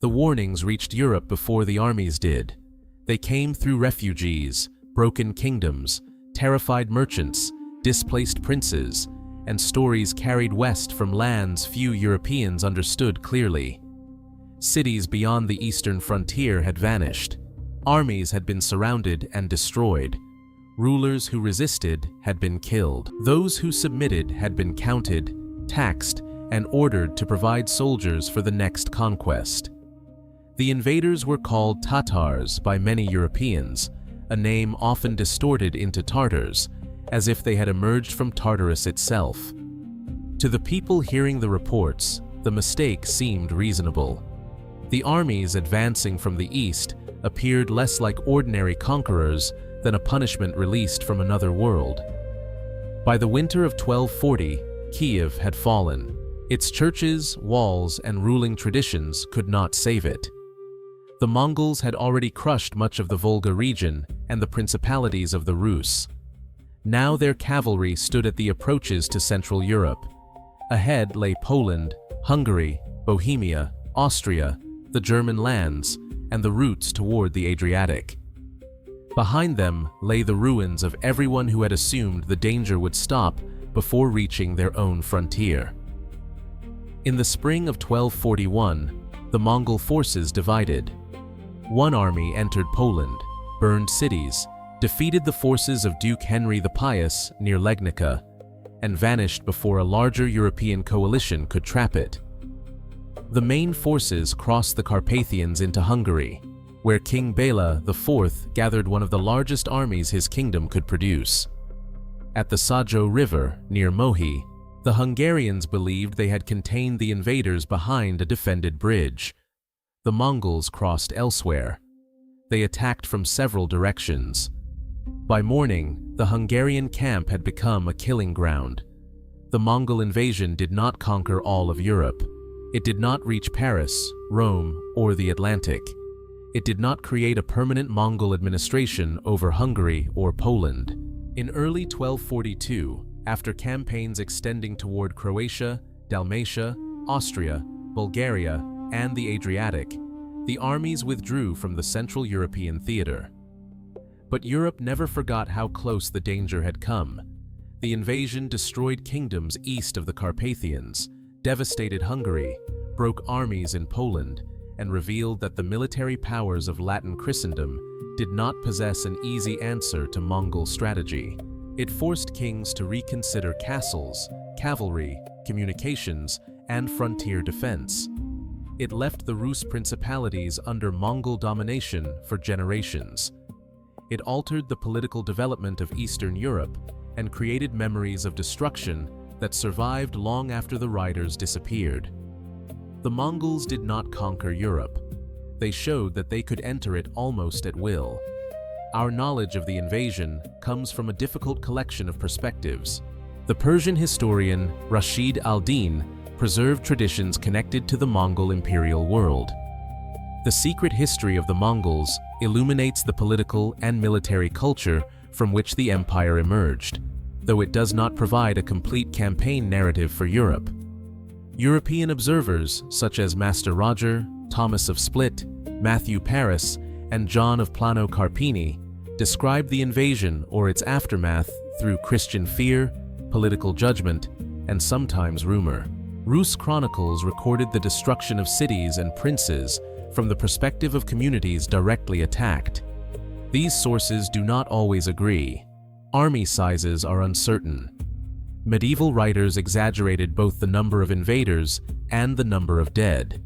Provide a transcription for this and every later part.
The warnings reached Europe before the armies did. They came through refugees, broken kingdoms, terrified merchants, displaced princes, and stories carried west from lands few Europeans understood clearly. Cities beyond the eastern frontier had vanished. Armies had been surrounded and destroyed. Rulers who resisted had been killed. Those who submitted had been counted, taxed, and ordered to provide soldiers for the next conquest. The invaders were called Tatars by many Europeans, a name often distorted into Tartars, as if they had emerged from Tartarus itself. To the people hearing the reports, the mistake seemed reasonable. The armies advancing from the east appeared less like ordinary conquerors than a punishment released from another world. By the winter of 1240, Kiev had fallen. Its churches, walls, and ruling traditions could not save it. The Mongols had already crushed much of the Volga region and the principalities of the Rus. Now their cavalry stood at the approaches to Central Europe. Ahead lay Poland, Hungary, Bohemia, Austria, the German lands, and the routes toward the Adriatic. Behind them lay the ruins of everyone who had assumed the danger would stop before reaching their own frontier. In the spring of 1241, the Mongol forces divided. One army entered Poland, burned cities, defeated the forces of Duke Henry the Pious near Legnica, and vanished before a larger European coalition could trap it. The main forces crossed the Carpathians into Hungary, where King Bela IV gathered one of the largest armies his kingdom could produce. At the Sajo River, near Mohi, the Hungarians believed they had contained the invaders behind a defended bridge. The Mongols crossed elsewhere. They attacked from several directions. By morning, the Hungarian camp had become a killing ground. The Mongol invasion did not conquer all of Europe. It did not reach Paris, Rome, or the Atlantic. It did not create a permanent Mongol administration over Hungary or Poland. In early 1242, after campaigns extending toward Croatia, Dalmatia, Austria, Bulgaria, and the Adriatic, the armies withdrew from the Central European theater. But Europe never forgot how close the danger had come. The invasion destroyed kingdoms east of the Carpathians, devastated Hungary, broke armies in Poland, and revealed that the military powers of Latin Christendom did not possess an easy answer to Mongol strategy. It forced kings to reconsider castles, cavalry, communications, and frontier defense. It left the Rus principalities under Mongol domination for generations. It altered the political development of Eastern Europe and created memories of destruction that survived long after the riders disappeared. The Mongols did not conquer Europe. They showed that they could enter it almost at will. Our knowledge of the invasion comes from a difficult collection of perspectives. The Persian historian Rashid al-Din preserved traditions connected to the Mongol imperial world. The secret history of the Mongols illuminates the political and military culture from which the empire emerged, though it does not provide a complete campaign narrative for Europe. European observers such as Master Roger, Thomas of Split, Matthew Paris, and John of Plano Carpini describe the invasion or its aftermath through Christian fear, political judgment, and sometimes rumor. Rus chronicles recorded the destruction of cities and princes from the perspective of communities directly attacked. These sources do not always agree. Army sizes are uncertain. Medieval writers exaggerated both the number of invaders and the number of dead.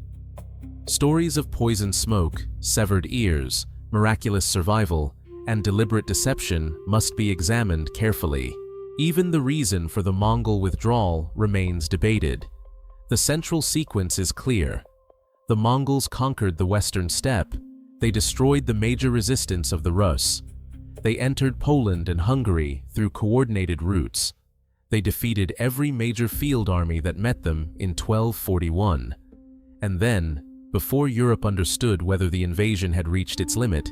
Stories of poisoned smoke, severed ears, miraculous survival, and deliberate deception must be examined carefully. Even the reason for the Mongol withdrawal remains debated. The central sequence is clear. The Mongols conquered the western steppe. They destroyed the major resistance of the Rus. They entered Poland and Hungary through coordinated routes. They defeated every major field army that met them in 1241. And then, before Europe understood whether the invasion had reached its limit,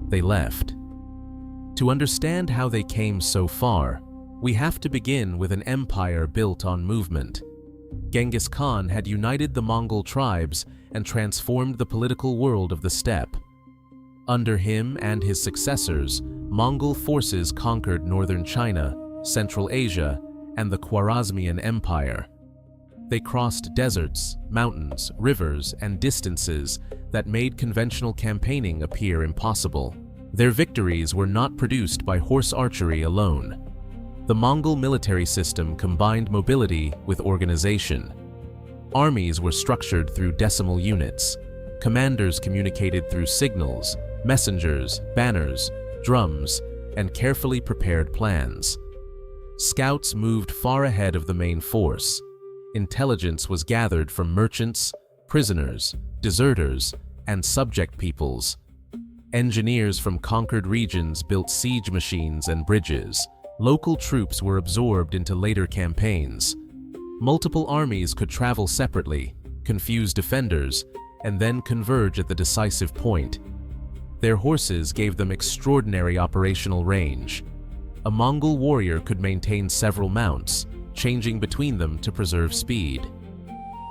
they left. To understand how they came so far, we have to begin with an empire built on movement. Genghis Khan had united the Mongol tribes and transformed the political world of the steppe. Under him and his successors, Mongol forces conquered northern China, Central Asia, and the Khwarezmian Empire. They crossed deserts, mountains, rivers, and distances that made conventional campaigning appear impossible. Their victories were not produced by horse archery alone. The Mongol military system combined mobility with organization. Armies were structured through decimal units. Commanders communicated through signals, messengers, banners, drums, and carefully prepared plans. Scouts moved far ahead of the main force. Intelligence was gathered from merchants, prisoners, deserters, and subject peoples. Engineers from conquered regions built siege machines and bridges. Local troops were absorbed into later campaigns. Multiple armies could travel separately, confuse defenders, and then converge at the decisive point. Their horses gave them extraordinary operational range. A Mongol warrior could maintain several mounts, changing between them to preserve speed.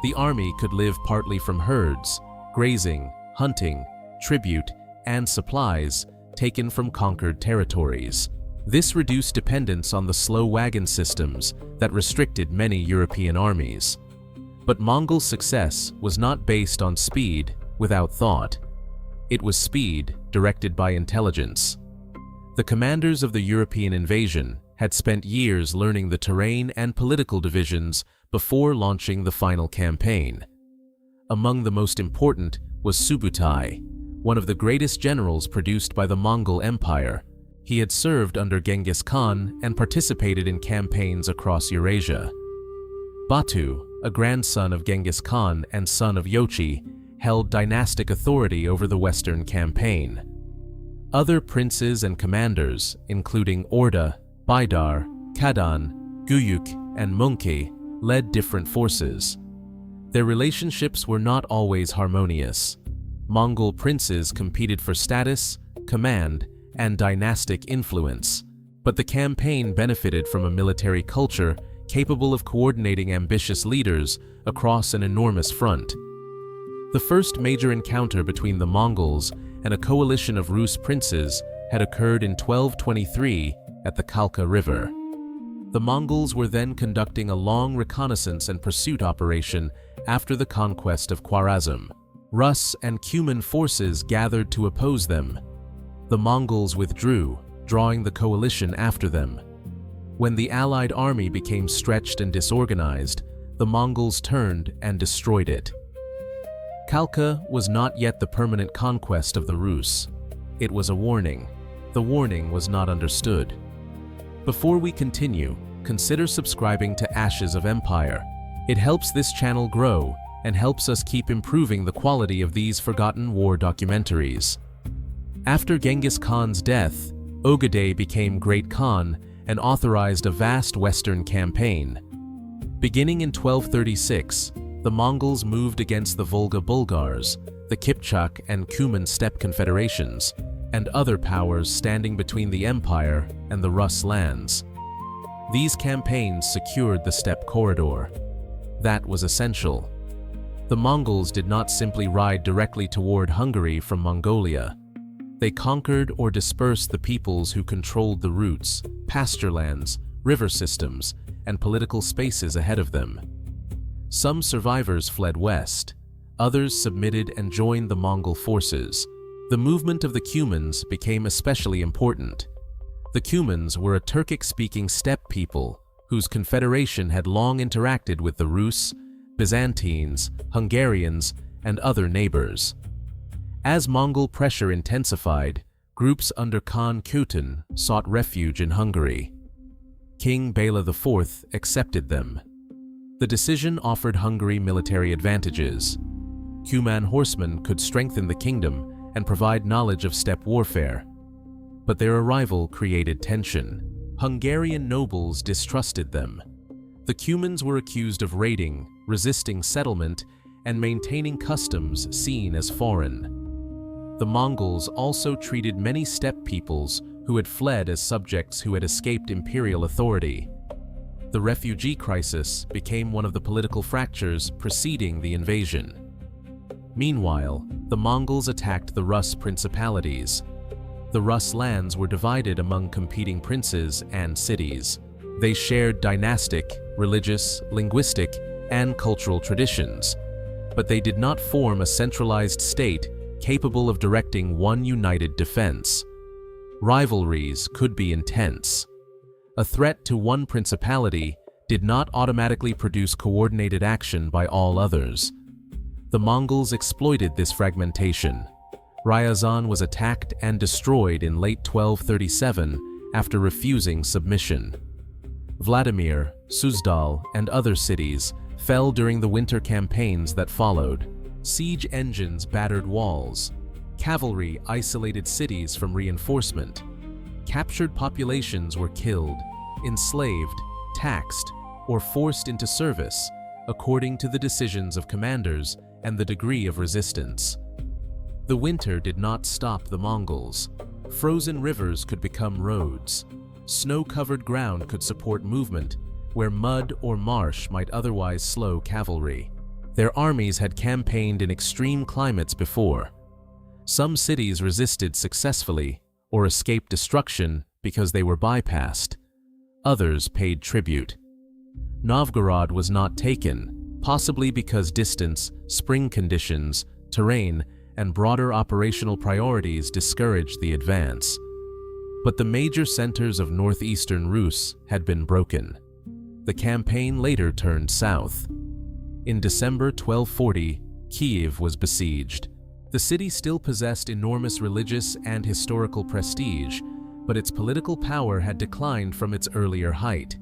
The army could live partly from herds, grazing, hunting, tribute, and supplies taken from conquered territories. This reduced dependence on the slow wagon systems that restricted many European armies. But Mongol success was not based on speed without thought. It was speed directed by intelligence. The commanders of the European invasion had spent years learning the terrain and political divisions before launching the final campaign. Among the most important was Subutai, one of the greatest generals produced by the Mongol Empire. He had served under Genghis Khan and participated in campaigns across Eurasia. Batu, a grandson of Genghis Khan and son of Yochi, held dynastic authority over the Western campaign. Other princes and commanders, including Orda, Baidar, Kadan, Guyuk, and Munki, led different forces. Their relationships were not always harmonious. Mongol princes competed for status, command, and dynastic influence, but the campaign benefited from a military culture capable of coordinating ambitious leaders across an enormous front. The first major encounter between the Mongols and a coalition of Rus princes had occurred in 1223 at the Khalkha River. The Mongols were then conducting a long reconnaissance and pursuit operation after the conquest of Khwarezm. Rus and Cuman forces gathered to oppose them. The Mongols withdrew, drawing the coalition after them. When the allied army became stretched and disorganized, the Mongols turned and destroyed it. Khalkha was not yet the permanent conquest of the Rus. It was a warning. The warning was not understood. Before we continue, consider subscribing to Ashes of Empire. It helps this channel grow and helps us keep improving the quality of these forgotten war documentaries. After Genghis Khan's death, Ögedei became Great Khan and authorized a vast western campaign. Beginning in 1236, the Mongols moved against the Volga Bulgars, the Kipchak and Cuman steppe confederations, and other powers standing between the empire and the Rus lands. These campaigns secured the steppe corridor. That was essential. The Mongols did not simply ride directly toward Hungary from Mongolia. They conquered or dispersed the peoples who controlled the routes, pasture lands, river systems, and political spaces ahead of them. Some survivors fled west. Others submitted and joined the Mongol forces. The movement of the Cumans became especially important. The Cumans were a Turkic-speaking steppe people whose confederation had long interacted with the Rus, Byzantines, Hungarians, and other neighbors. As Mongol pressure intensified, groups under Khan Kutan sought refuge in Hungary. King Bela IV accepted them. The decision offered Hungary military advantages. Cuman horsemen could strengthen the kingdom and provide knowledge of steppe warfare. But their arrival created tension. Hungarian nobles distrusted them. The Cumans were accused of raiding, resisting settlement, and maintaining customs seen as foreign. The Mongols also treated many steppe peoples who had fled as subjects who had escaped imperial authority. The refugee crisis became one of the political fractures preceding the invasion. Meanwhile, the Mongols attacked the Rus principalities. The Rus lands were divided among competing princes and cities. They shared dynastic, religious, linguistic, and cultural traditions, but they did not form a centralized state capable of directing one united defense. Rivalries could be intense. A threat to one principality did not automatically produce coordinated action by all others. The Mongols exploited this fragmentation. Ryazan was attacked and destroyed in late 1237 after refusing submission. Vladimir, Suzdal, and other cities fell during the winter campaigns that followed. Siege engines battered walls. Cavalry isolated cities from reinforcement. Captured populations were killed, enslaved, taxed, or forced into service, according to the decisions of commanders and the degree of resistance. The winter did not stop the Mongols. Frozen rivers could become roads. Snow-covered ground could support movement, where mud or marsh might otherwise slow cavalry. Their armies had campaigned in extreme climates before. Some cities resisted successfully or escaped destruction because they were bypassed. Others paid tribute. Novgorod was not taken, possibly because distance, spring conditions, terrain, and broader operational priorities discouraged the advance. But the major centers of northeastern Rus had been broken. The campaign later turned south. In December 1240, Kiev was besieged. The city still possessed enormous religious and historical prestige, but its political power had declined from its earlier height.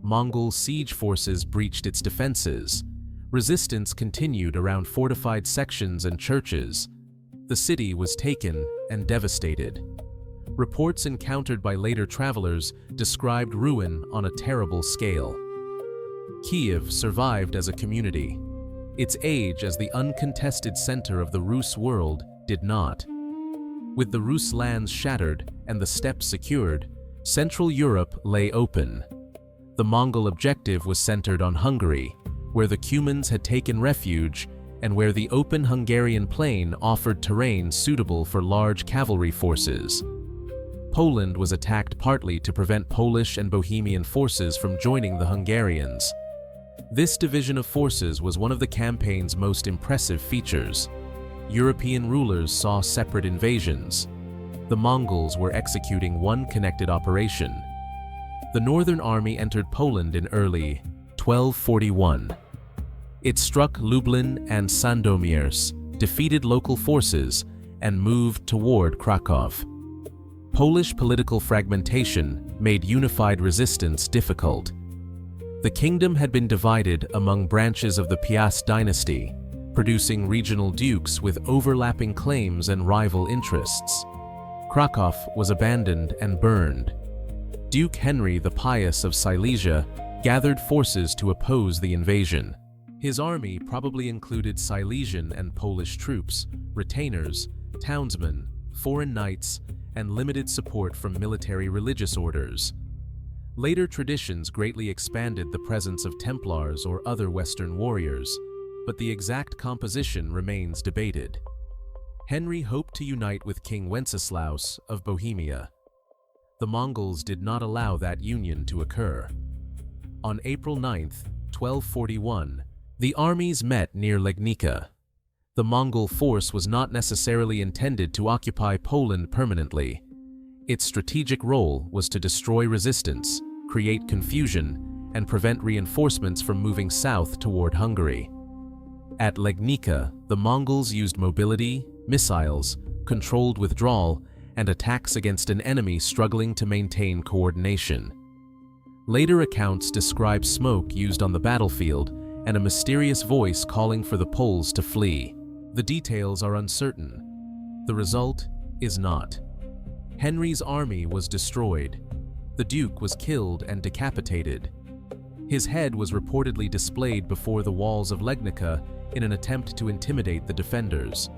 Mongol siege forces breached its defenses. Resistance continued around fortified sections and churches. The city was taken and devastated. Reports encountered by later travelers described ruin on a terrible scale. Kiev survived as a community. Its age as the uncontested center of the Rus world did not. With the Rus lands shattered and the steppes secured, Central Europe lay open. The Mongol objective was centered on Hungary, where the Cumans had taken refuge and where the open Hungarian plain offered terrain suitable for large cavalry forces. Poland was attacked partly to prevent Polish and Bohemian forces from joining the Hungarians. This division of forces was one of the campaign's most impressive features. European rulers saw separate invasions. The Mongols were executing one connected operation. The Northern Army entered Poland in early 1241. It struck Lublin and Sandomierz, defeated local forces, and moved toward Krakow. Polish political fragmentation made unified resistance difficult. The kingdom had been divided among branches of the Piast dynasty, producing regional dukes with overlapping claims and rival interests. Krakow was abandoned and burned. Duke Henry the Pious of Silesia gathered forces to oppose the invasion. His army probably included Silesian and Polish troops, retainers, townsmen, foreign knights, and limited support from military religious orders. Later traditions greatly expanded the presence of Templars or other Western warriors, but the exact composition remains debated. Henry hoped to unite with King Wenceslaus of Bohemia. The Mongols did not allow that union to occur. On April 9, 1241, the armies met near Legnica. The Mongol force was not necessarily intended to occupy Poland permanently. Its strategic role was to destroy resistance, create confusion, and prevent reinforcements from moving south toward Hungary. At Legnica, the Mongols used mobility, missiles, controlled withdrawal, and attacks against an enemy struggling to maintain coordination. Later accounts describe smoke used on the battlefield and a mysterious voice calling for the Poles to flee. The details are uncertain. The result is not. Henry's army was destroyed. The Duke was killed and decapitated. His head was reportedly displayed before the walls of Legnica in an attempt to intimidate the defenders.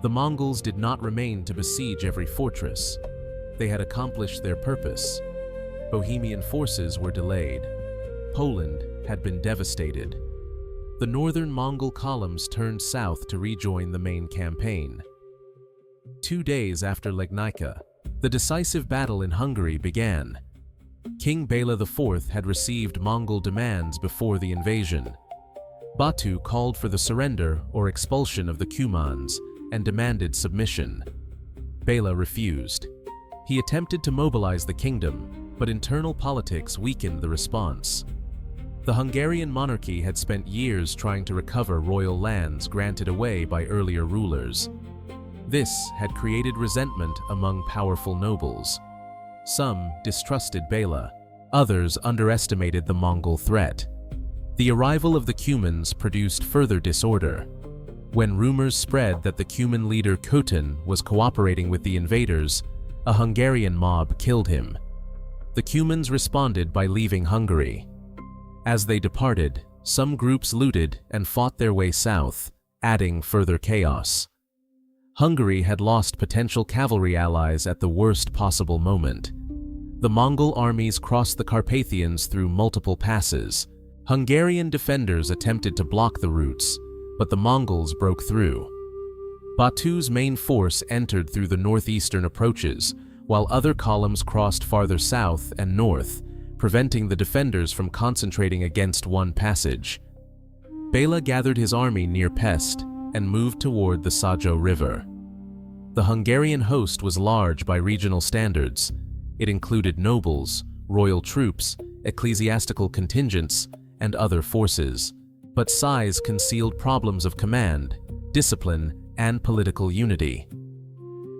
The Mongols did not remain to besiege every fortress. They had accomplished their purpose. Bohemian forces were delayed. Poland had been devastated. the northern Mongol columns turned south to rejoin the main campaign. 2 days after Legnica, the decisive battle in Hungary began. King Bela IV had received Mongol demands before the invasion. Batu called for the surrender or expulsion of the Cumans and demanded submission. Bela refused. He attempted to mobilize the kingdom, but internal politics weakened the response. The Hungarian monarchy had spent years trying to recover royal lands granted away by earlier rulers. This had created resentment among powerful nobles. Some distrusted Bela, others underestimated the Mongol threat. The arrival of the Cumans produced further disorder. When rumors spread that the Cuman leader Khotin was cooperating with the invaders, a Hungarian mob killed him. The Cumans responded by leaving Hungary. As they departed, some groups looted and fought their way south, adding further chaos. Hungary had lost potential cavalry allies at the worst possible moment. The Mongol armies crossed the Carpathians through multiple passes. Hungarian defenders attempted to block the routes, but the Mongols broke through. Batu's main force entered through the northeastern approaches, while other columns crossed farther south and north, preventing the defenders from concentrating against one passage. Bela gathered his army near Pest and moved toward the Sajo River. The Hungarian host was large by regional standards. It included nobles, royal troops, ecclesiastical contingents, and other forces. But size concealed problems of command, discipline, and political unity.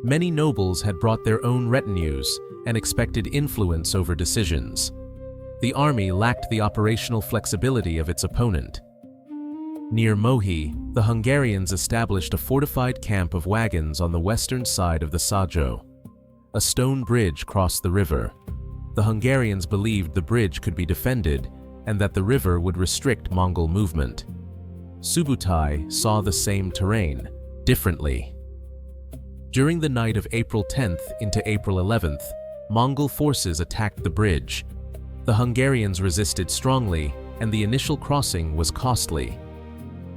Many nobles had brought their own retinues and expected influence over decisions. The army lacked the operational flexibility of its opponent. Near Mohi, the Hungarians established a fortified camp of wagons on the western side of the Sajo. A stone bridge crossed the river. The Hungarians believed the bridge could be defended and that the river would restrict Mongol movement. Subutai saw the same terrain, differently. During the night of April 10th into April 11th, Mongol forces attacked the bridge. The Hungarians resisted strongly, and the initial crossing was costly.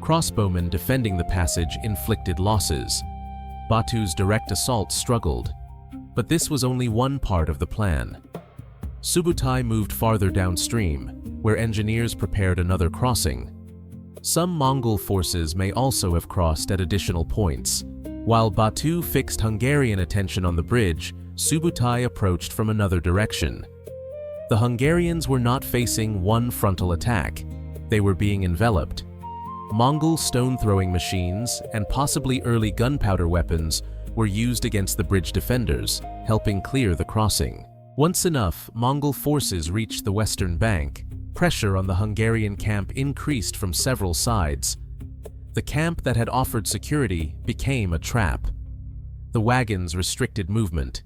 Crossbowmen defending the passage inflicted losses. Batu's direct assault struggled. But this was only one part of the plan. Subutai moved farther downstream, where engineers prepared another crossing. Some Mongol forces may also have crossed at additional points. While Batu fixed Hungarian attention on the bridge, Subutai approached from another direction. The Hungarians were not facing one frontal attack. They were being enveloped. Mongol stone-throwing machines and possibly early gunpowder weapons were used against the bridge defenders, helping clear the crossing. Once enough Mongol forces reached the western bank, pressure on the Hungarian camp increased from several sides. The camp that had offered security became a trap. The wagons restricted movement.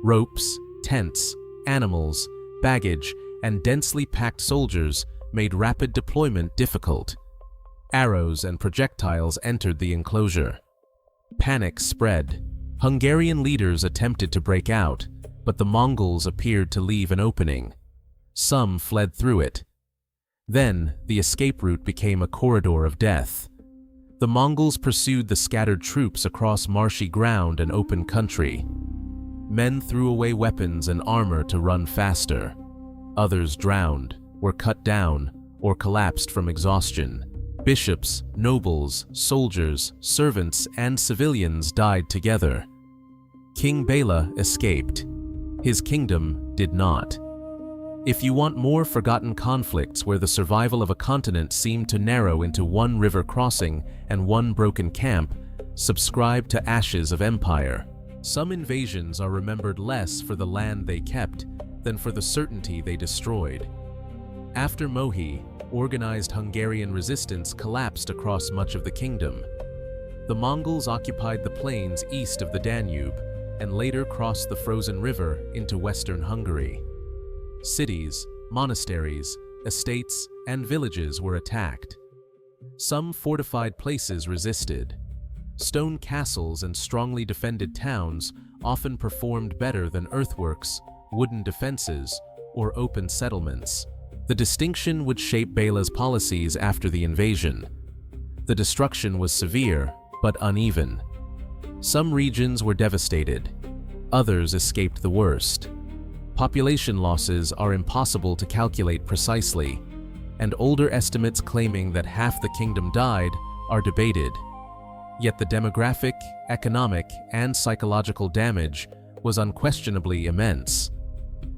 Ropes, tents, animals, baggage, and densely packed soldiers made rapid deployment difficult. Arrows and projectiles entered the enclosure. Panic spread. Hungarian leaders attempted to break out, but the Mongols appeared to leave an opening. Some fled through it. Then, the escape route became a corridor of death. The Mongols pursued the scattered troops across marshy ground and open country. Men threw away weapons and armor to run faster. Others drowned, were cut down, or collapsed from exhaustion. Bishops, nobles, soldiers, servants, and civilians died together. King Bela escaped. His kingdom did not. If you want more forgotten conflicts where the survival of a continent seemed to narrow into one river crossing and one broken camp, subscribe to Ashes of Empire. Some invasions are remembered less for the land they kept than for the certainty they destroyed. After Mohi, organized Hungarian resistance collapsed across much of the kingdom. The Mongols occupied the plains east of the Danube and later crossed the frozen river into western Hungary. Cities, monasteries, estates, and villages were attacked. Some fortified places resisted. Stone castles and strongly defended towns often performed better than earthworks, wooden defenses, or open settlements. The distinction would shape Bela's policies after the invasion. The destruction was severe, but uneven. Some regions were devastated. Others escaped the worst. Population losses are impossible to calculate precisely, and older estimates claiming that half the kingdom died are debated. Yet the demographic, economic, and psychological damage was unquestionably immense.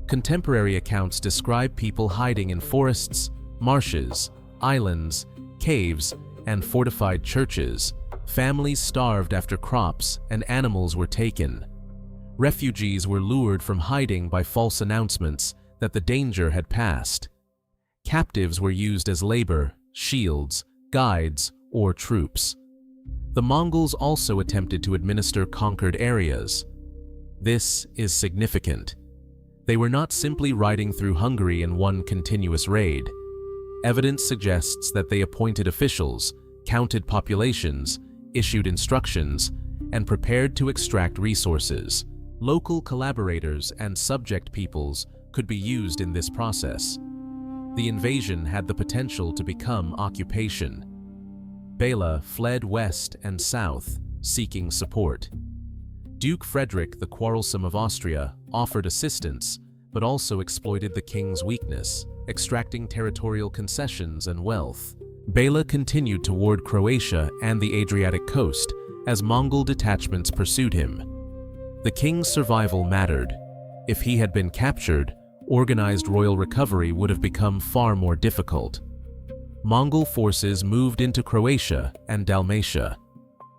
Contemporary accounts describe people hiding in forests, marshes, islands, caves, and fortified churches. Families starved after crops and animals were taken. Refugees were lured from hiding by false announcements that the danger had passed. Captives were used as labor, shields, guides, or troops. The Mongols also attempted to administer conquered areas. This is significant. They were not simply riding through Hungary in one continuous raid. Evidence suggests that they appointed officials, counted populations, issued instructions, and prepared to extract resources. Local collaborators and subject peoples could be used in this process. The invasion had the potential to become occupation. Bela fled west and south, seeking support. Duke Frederick the Quarrelsome of Austria offered assistance, but also exploited the king's weakness, extracting territorial concessions and wealth. Bela continued toward Croatia and the Adriatic coast as Mongol detachments pursued him. The king's survival mattered. If he had been captured, organized royal recovery would have become far more difficult. Mongol forces moved into Croatia and Dalmatia.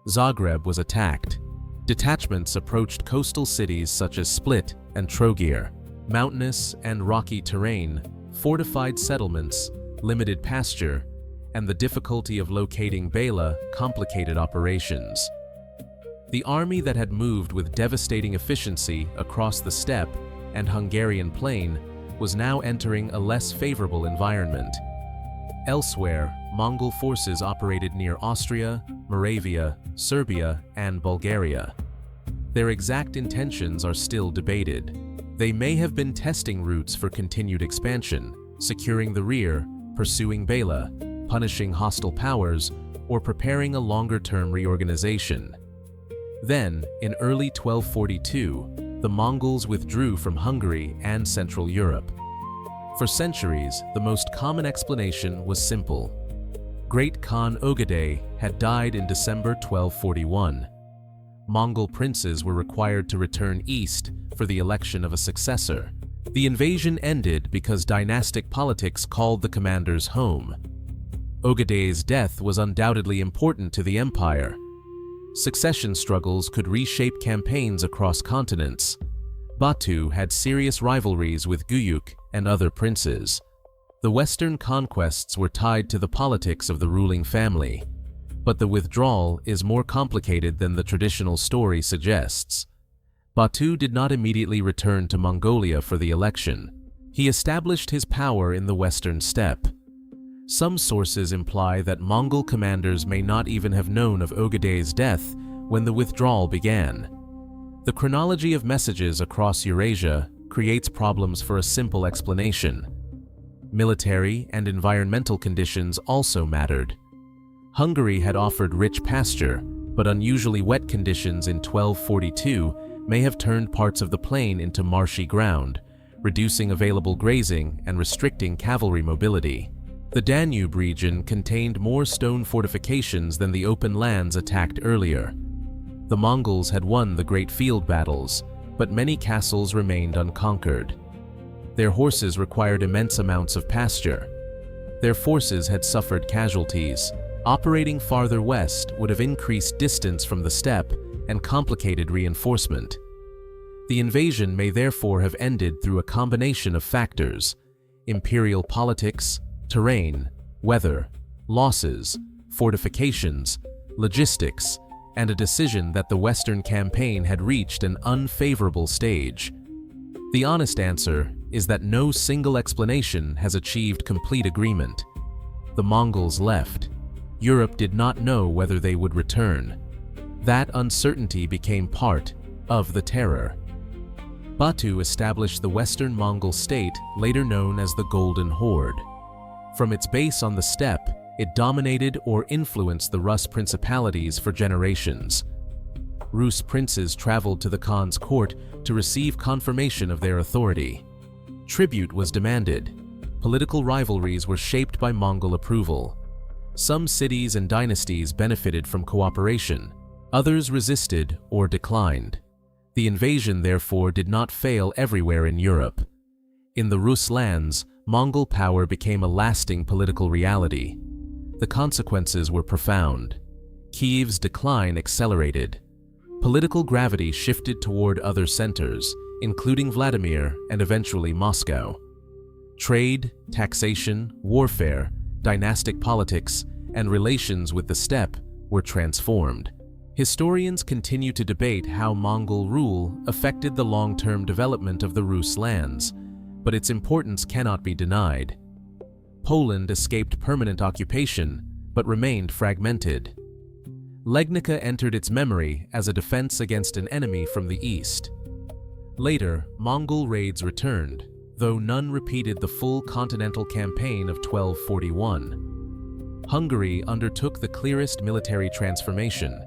Zagreb was attacked. Detachments approached coastal cities such as Split and Trogir. Mountainous and rocky terrain, fortified settlements, limited pasture, and the difficulty of locating Bela complicated operations. The army that had moved with devastating efficiency across the steppe and Hungarian plain was now entering a less favorable environment. Elsewhere, Mongol forces operated near Austria, Moravia, Serbia, and Bulgaria. Their exact intentions are still debated. They may have been testing routes for continued expansion, securing the rear, pursuing Bela, punishing hostile powers, or preparing a longer-term reorganization. Then, in early 1242, the Mongols withdrew from Hungary and Central Europe. For centuries, the most common explanation was simple. Great Khan Ögedei had died in December 1241. Mongol princes were required to return east for the election of a successor. The invasion ended because dynastic politics called the commanders home. Ögedei's death was undoubtedly important to the empire. Succession struggles could reshape campaigns across continents. Batu had serious rivalries with Guyuk and other princes. The Western conquests were tied to the politics of the ruling family. But the withdrawal is more complicated than the traditional story suggests. Batu did not immediately return to Mongolia for the election. He established his power in the western steppe. Some sources imply that Mongol commanders may not even have known of Ögedei's death when the withdrawal began. The chronology of messages across Eurasia creates problems for a simple explanation. Military and environmental conditions also mattered. Hungary had offered rich pasture, but unusually wet conditions in 1242 may have turned parts of the plain into marshy ground, reducing available grazing and restricting cavalry mobility. The Danube region contained more stone fortifications than the open lands attacked earlier. The Mongols had won the great field battles, but many castles remained unconquered. Their horses required immense amounts of pasture. Their forces had suffered casualties. Operating farther west would have increased distance from the steppe and complicated reinforcement. The invasion may therefore have ended through a combination of factors: imperial politics, terrain, weather, losses, fortifications, logistics, and a decision that the Western campaign had reached an unfavorable stage. The honest answer is that no single explanation has achieved complete agreement. The Mongols left. Europe did not know whether they would return. That uncertainty became part of the terror. Batu established the Western Mongol state, later known as the Golden Horde. From its base on the steppe, it dominated or influenced the Rus principalities for generations. Rus princes traveled to the Khan's court to receive confirmation of their authority. Tribute was demanded. Political rivalries were shaped by Mongol approval. Some cities and dynasties benefited from cooperation, others resisted or declined. The invasion, therefore, did not fail everywhere in Europe. In the Rus lands, Mongol power became a lasting political reality. The consequences were profound. Kiev's decline accelerated. Political gravity shifted toward other centers, including Vladimir and eventually Moscow. Trade, taxation, warfare, dynastic politics, and relations with the steppe were transformed. Historians continue to debate how Mongol rule affected the long-term development of the Rus lands, but its importance cannot be denied. Poland escaped permanent occupation, but remained fragmented. Legnica entered its memory as a defense against an enemy from the east. Later, Mongol raids returned, though none repeated the full continental campaign of 1241. Hungary undertook the clearest military transformation.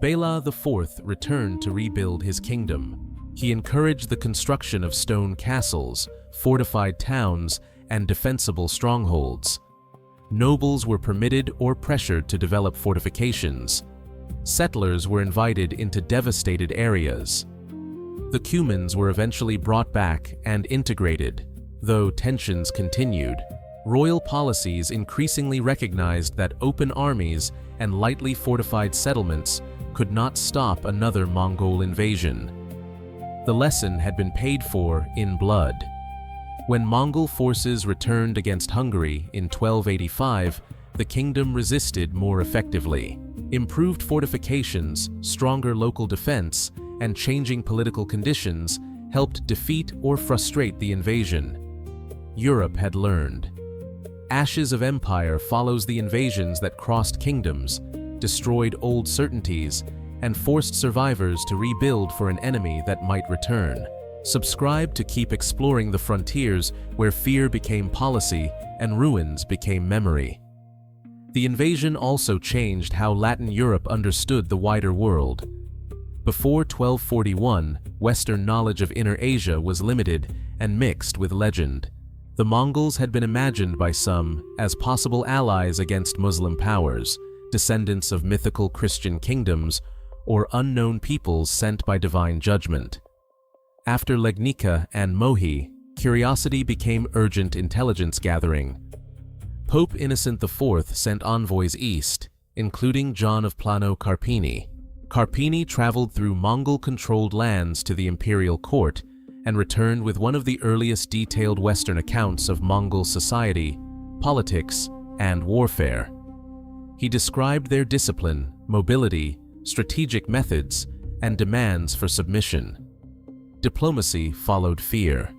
Bela IV returned to rebuild his kingdom. He encouraged the construction of stone castles, fortified towns, and defensible strongholds. Nobles were permitted or pressured to develop fortifications. Settlers were invited into devastated areas. The Cumans were eventually brought back and integrated, though tensions continued. Royal policies increasingly recognized that open armies and lightly fortified settlements could not stop another Mongol invasion. The lesson had been paid for in blood. When Mongol forces returned against Hungary in 1285, the kingdom resisted more effectively. Improved fortifications, stronger local defense, and changing political conditions helped defeat or frustrate the invasion. Europe had learned. Ashes of Empire follows the invasions that crossed kingdoms, destroyed old certainties, and forced survivors to rebuild for an enemy that might return. Subscribe to keep exploring the frontiers where fear became policy and ruins became memory. The invasion also changed how Latin Europe understood the wider world. Before 1241, Western knowledge of Inner Asia was limited and mixed with legend. The Mongols had been imagined by some as possible allies against Muslim powers, descendants of mythical Christian kingdoms, or unknown peoples sent by divine judgment. After Legnica and Mohi, curiosity became urgent intelligence gathering. Pope Innocent IV sent envoys east, including John of Plano Carpini. Carpini traveled through Mongol-controlled lands to the imperial court and returned with one of the earliest detailed Western accounts of Mongol society, politics, and warfare. He described their discipline, mobility, strategic methods, and demands for submission. Diplomacy followed fear.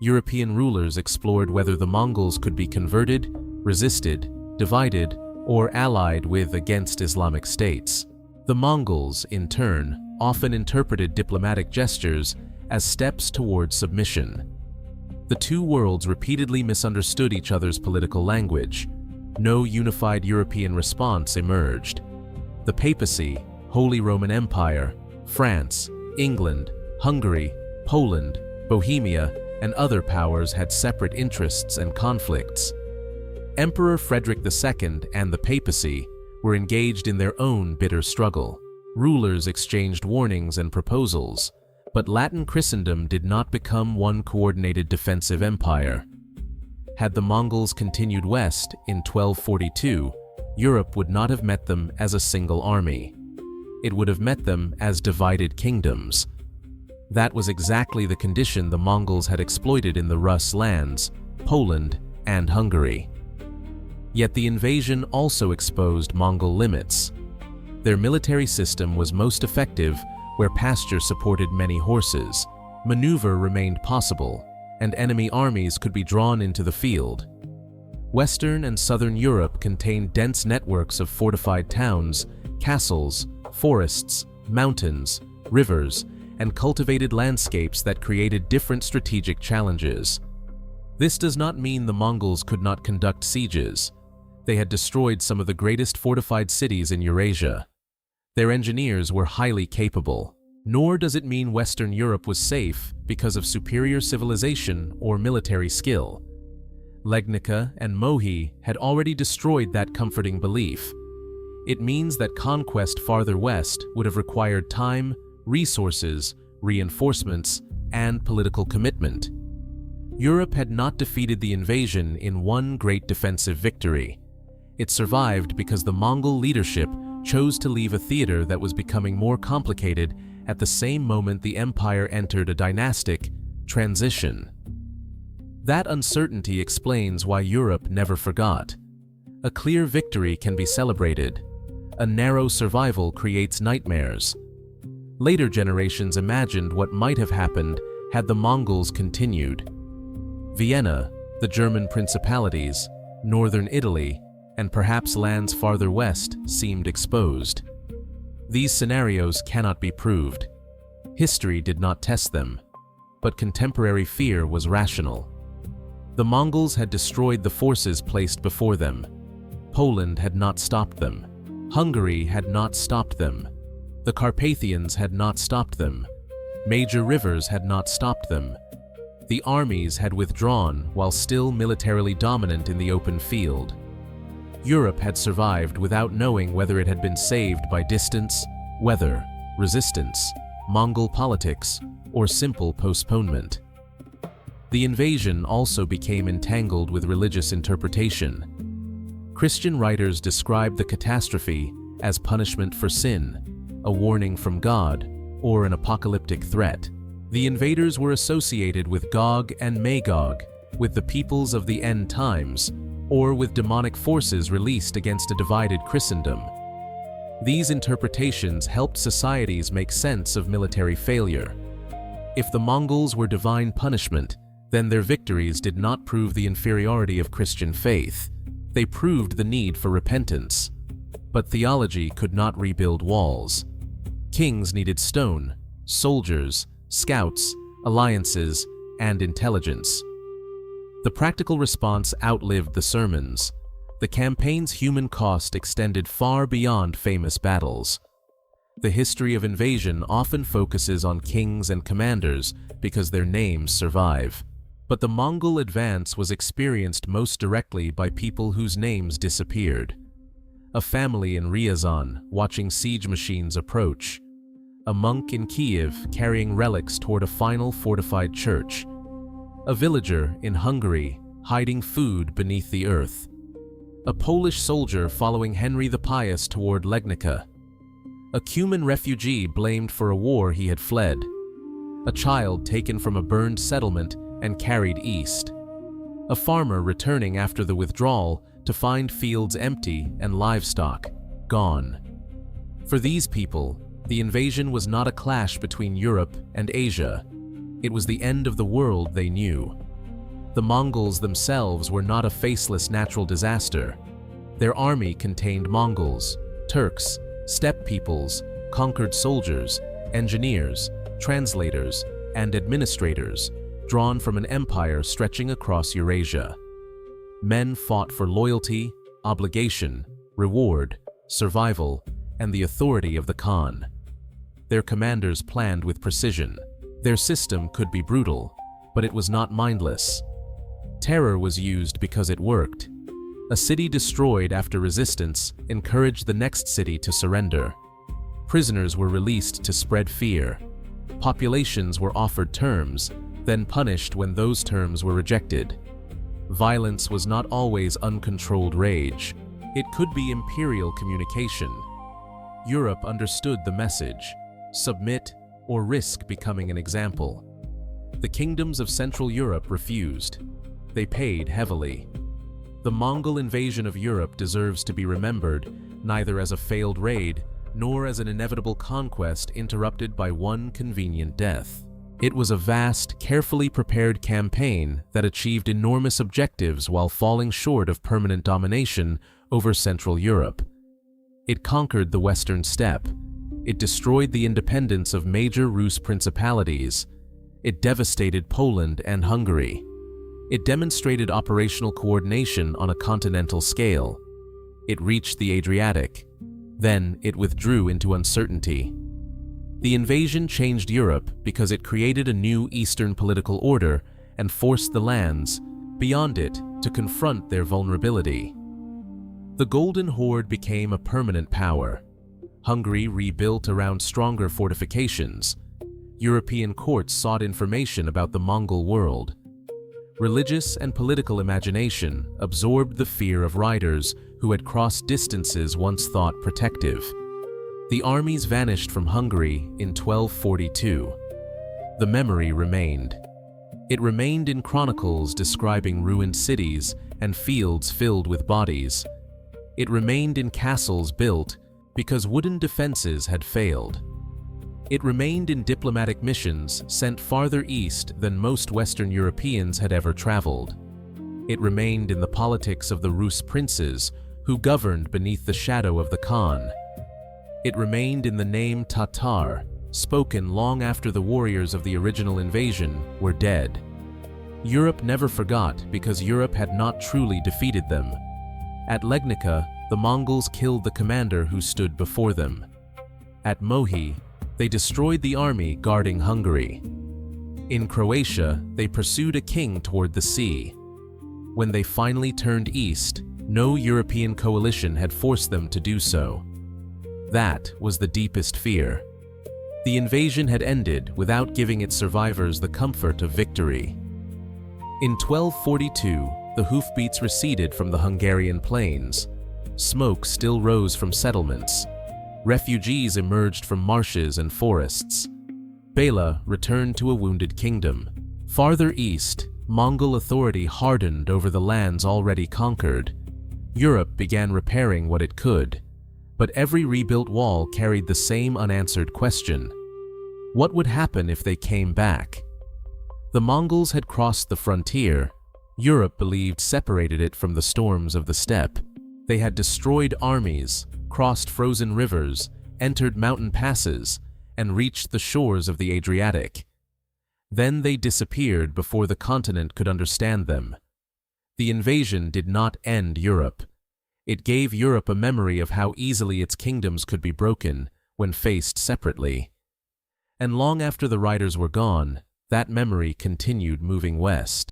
European rulers explored whether the Mongols could be converted, resisted, divided, or allied with against Islamic states. The Mongols, in turn, often interpreted diplomatic gestures as steps toward submission. The two worlds repeatedly misunderstood each other's political language. No unified European response emerged. The papacy, Holy Roman Empire, France, England, Hungary, Poland, Bohemia, and other powers had separate interests and conflicts. Emperor Frederick II and the papacy were engaged in their own bitter struggle. Rulers exchanged warnings and proposals, but Latin Christendom did not become one coordinated defensive empire. Had the Mongols continued west in 1242, Europe would not have met them as a single army. It would have met them as divided kingdoms. That was exactly the condition the Mongols had exploited in the Rus lands, Poland and Hungary. Yet the invasion also exposed Mongol limits. Their military system was most effective where pasture supported many horses, maneuver remained possible, and enemy armies could be drawn into the field. Western and Southern Europe contained dense networks of fortified towns, castles, forests, mountains, rivers, and cultivated landscapes that created different strategic challenges. This does not mean the Mongols could not conduct sieges. They had destroyed some of the greatest fortified cities in Eurasia. Their engineers were highly capable. Nor does it mean Western Europe was safe because of superior civilization or military skill. Legnica and Mohi had already destroyed that comforting belief. It means that conquest farther west would have required time, resources, reinforcements, and political commitment. Europe had not defeated the invasion in one great defensive victory. It survived because the Mongol leadership chose to leave a theater that was becoming more complicated at the same moment the empire entered a dynastic transition. That uncertainty explains why Europe never forgot. A clear victory can be celebrated. A narrow survival creates nightmares. Later generations imagined what might have happened had the Mongols continued. Vienna, the German principalities, northern Italy, and perhaps lands farther west seemed exposed. These scenarios cannot be proved. History did not test them, but contemporary fear was rational. The Mongols had destroyed the forces placed before them. Poland had not stopped them. Hungary had not stopped them. The Carpathians had not stopped them. Major rivers had not stopped them. The armies had withdrawn while still militarily dominant in the open field. Europe had survived without knowing whether it had been saved by distance, weather, resistance, Mongol politics, or simple postponement. The invasion also became entangled with religious interpretation. Christian writers described the catastrophe as punishment for sin, a warning from God, or an apocalyptic threat. The invaders were associated with Gog and Magog, with the peoples of the end times, or with demonic forces released against a divided Christendom. These interpretations helped societies make sense of military failure. If the Mongols were divine punishment, then their victories did not prove the inferiority of Christian faith. They proved the need for repentance. But theology could not rebuild walls. Kings needed stone, soldiers, scouts, alliances, and intelligence. The practical response outlived the sermons. The campaign's human cost extended far beyond famous battles. The history of invasion often focuses on kings and commanders because their names survive. But the Mongol advance was experienced most directly by people whose names disappeared. A family in Ryazan watching siege machines approach. A monk in Kiev carrying relics toward a final fortified church. A villager in Hungary hiding food beneath the earth. A Polish soldier following Henry the Pious toward Legnica. A Cuman refugee blamed for a war he had fled. A child taken from a burned settlement and carried east. A farmer returning after the withdrawal to find fields empty and livestock gone. For these people, the invasion was not a clash between Europe and Asia. It was the end of the world they knew. The Mongols themselves were not a faceless natural disaster. Their army contained Mongols, Turks, steppe peoples, conquered soldiers, engineers, translators, and administrators, drawn from an empire stretching across Eurasia. Men fought for loyalty, obligation, reward, survival, and the authority of the Khan. Their commanders planned with precision. Their system could be brutal, but it was not mindless. Terror was used because it worked. A city destroyed after resistance encouraged the next city to surrender. Prisoners were released to spread fear. Populations were offered terms, then punished when those terms were rejected. Violence was not always uncontrolled rage. It could be imperial communication. Europe understood the message: submit or risk becoming an example. The kingdoms of Central Europe refused. They paid heavily. The Mongol invasion of Europe deserves to be remembered neither as a failed raid nor as an inevitable conquest interrupted by one convenient death. It was a vast, carefully prepared campaign that achieved enormous objectives while falling short of permanent domination over Central Europe. It conquered the Western steppe. It destroyed the independence of major Rus principalities. It devastated Poland and Hungary. It demonstrated operational coordination on a continental scale. It reached the Adriatic. Then it withdrew into uncertainty. The invasion changed Europe because it created a new Eastern political order and forced the lands beyond it to confront their vulnerability. The Golden Horde became a permanent power. Hungary rebuilt around stronger fortifications. European courts sought information about the Mongol world. Religious and political imagination absorbed the fear of riders who had crossed distances once thought protective. The armies vanished from Hungary in 1242. The memory remained. It remained in chronicles describing ruined cities and fields filled with bodies. It remained in castles built because wooden defenses had failed. It remained in diplomatic missions sent farther east than most Western Europeans had ever traveled. It remained in the politics of the Rus princes who governed beneath the shadow of the Khan. It remained in the name Tatar, spoken long after the warriors of the original invasion were dead. Europe never forgot because Europe had not truly defeated them. At Legnica, the Mongols killed the commander who stood before them. At Mohi, they destroyed the army guarding Hungary. In Croatia, they pursued a king toward the sea. When they finally turned east, no European coalition had forced them to do so. That was the deepest fear. The invasion had ended without giving its survivors the comfort of victory. In 1242, the hoofbeats receded from the Hungarian plains. Smoke still rose from settlements. Refugees emerged from marshes and forests. Bela returned to a wounded kingdom. Farther east, Mongol authority hardened over the lands already conquered. Europe began repairing what it could. But every rebuilt wall carried the same unanswered question. What would happen if they came back? The Mongols had crossed the frontier. Europe believed separated it from the storms of the steppe. They had destroyed armies, crossed frozen rivers, entered mountain passes, and reached the shores of the Adriatic. Then they disappeared before the continent could understand them. The invasion did not end Europe. It gave Europe a memory of how easily its kingdoms could be broken when faced separately. And long after the riders were gone, that memory continued moving west.